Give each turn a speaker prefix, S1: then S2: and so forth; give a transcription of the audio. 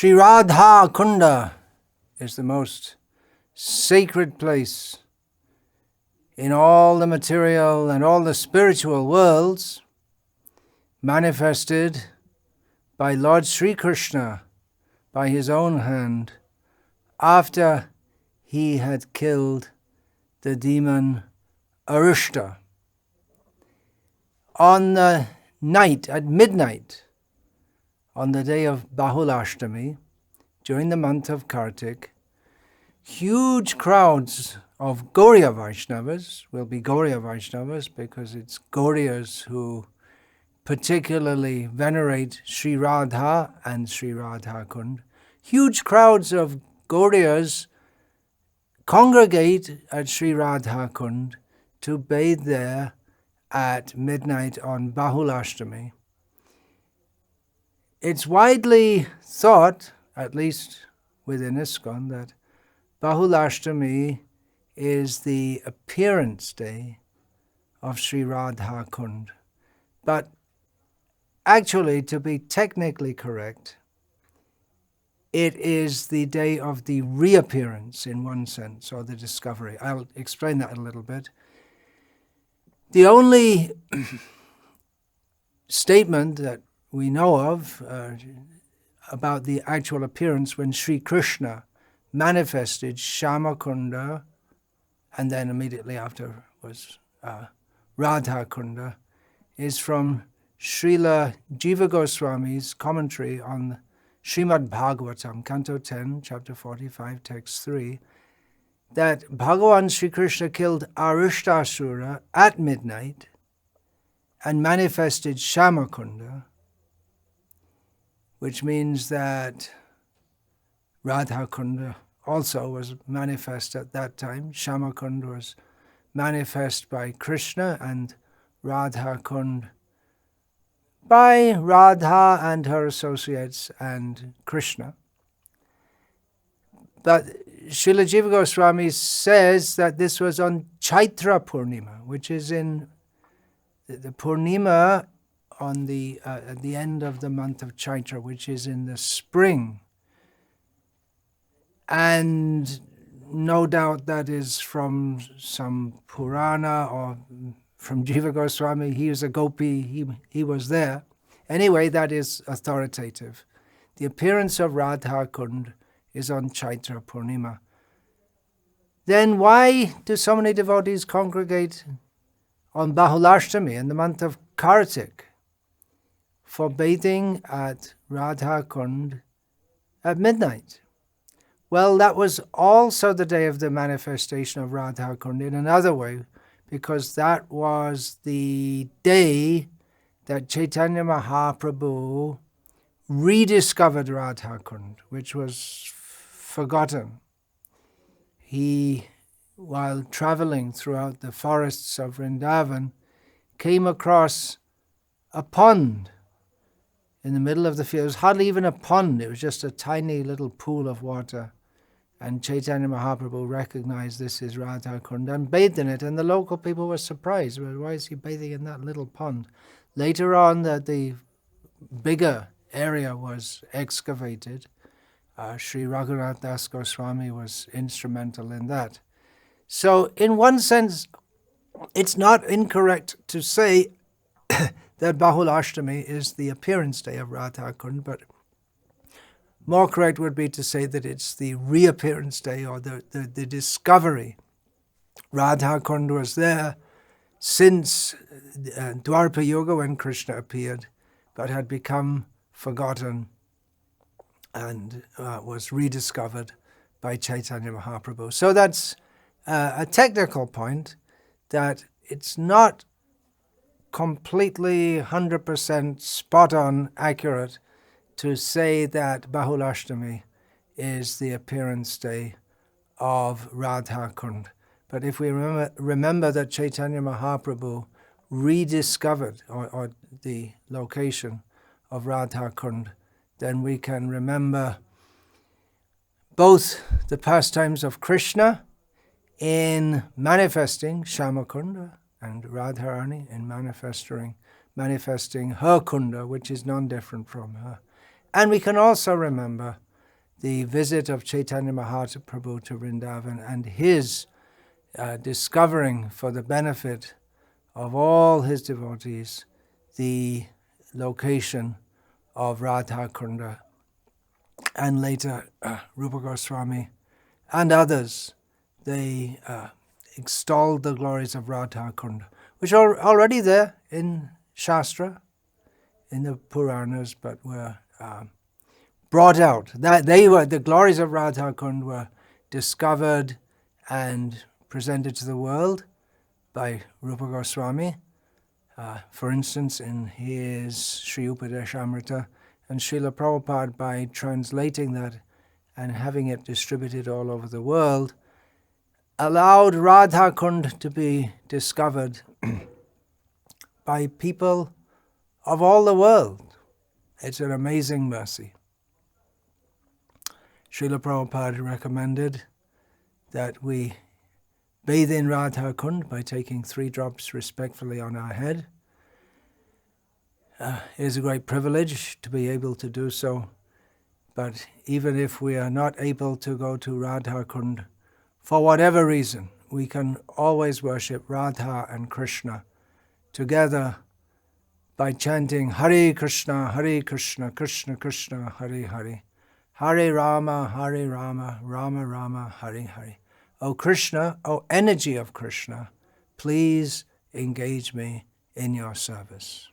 S1: Sri Radha-kunda is the most sacred place in all the material and all the spiritual worlds, manifested by Lord Sri Krishna by his own hand after he had killed the demon Arishta. On the night, at midnight, on the day of Bahulashtami, during the month of Kartik, huge crowds of Gauriya Vaishnavas, will be Gauriya Vaishnavas because it's Gauriyas who particularly venerate Sri Radha and Sri Radha-kunda. Huge crowds of Gauriyas congregate at Sri Radha-kunda to bathe there at midnight on Bahulashtami. It's widely thought, at least within ISKCON, that Bahulashtami is the appearance day of Sri Radha-kunda. But actually, to be technically correct, it is the day of the reappearance in one sense, or the discovery. I'll explain that a little bit. The only statement that we know of about the actual appearance when Sri Krishna manifested Shyamakunda, and then immediately after was Radha-kunda, is from Srila Jiva Goswami's commentary on Srimad Bhagavatam, Canto 10, Chapter 45, Text 3, that Bhagavan Sri Krishna killed Arishtasura at midnight and manifested Shyamakunda, which means that Radha-kunda also was manifest at that time. Shyamakunda was manifest by Krishna and Radha-kunda by Radha and her associates and Krishna. But Srila Jiva Goswami says that this was on Chaitra Purnima, which is in the Purnima on at the end of the month of Chaitra, which is in the spring. And no doubt that is from some Purana or from Jiva Goswami. He is a gopi, he was there. Anyway, that is authoritative. The appearance of Radha-kunda is on Chaitra Purnima. Then why do so many devotees congregate on Bahulashtami in the month of Kartik for bathing at Radha-kunda at midnight? Well, that was also the day of the manifestation of Radha-kunda in another way, because that was the day that Chaitanya Mahaprabhu rediscovered Radha-kunda, which was forgotten. He, while traveling throughout the forests of Vrindavan, came across a pond in the middle of the field. It was hardly even a pond, it was just a tiny little pool of water. And Chaitanya Mahaprabhu recognized this is Radha-kunda and bathed in it, and the local people were surprised. Well, why is he bathing in that little pond? Later on, the bigger area was excavated. Sri Raghunath Das Goswami was instrumental in that. So, in one sense, it's not incorrect to say that Bahulashtami is the appearance day of Radha-kunda, but more correct would be to say that it's the reappearance day or the discovery. Radha-kunda was there since Dwapara Yuga when Krishna appeared, but had become forgotten and was rediscovered by Chaitanya Mahaprabhu. So that's a technical point, that it's not completely 100% spot-on accurate to say that Bahulashtami is the appearance day of Radha-kunda. But if we remember that Chaitanya Mahaprabhu rediscovered or the location of Radha-kunda, then we can remember both the pastimes of Krishna in manifesting Shyamakunda and Radharani in manifesting her kunda, which is non-different from her. And we can also remember the visit of Chaitanya Mahaprabhu to Vrindavan and his discovering for the benefit of all his devotees the location of Radha-kunda, and later Rupa Goswami and others, they extolled the glories of Radha-kunda, which are already there in Shastra, in the Puranas, but were brought out. That the glories of Radha-kunda were discovered and presented to the world by Rupa Goswami, for instance, in his Sri Upadeshamrita, and Srila Prabhupada, by translating that and having it distributed all over the world, allowed Radha-kunda to be discovered by people of all the world. It's an amazing mercy. Srila Prabhupada recommended that we bathe in Radha-kunda by taking 3 drops respectfully on our head. It is a great privilege to be able to do so, but even if we are not able to go to Radha-kunda, for whatever reason, we can always worship Radha and Krishna together by chanting Hare Krishna, Krishna Krishna, Hare Hare, Hare Rama, Rama Rama, Hare Hare. O Krishna, O energy of Krishna, please engage me in your service.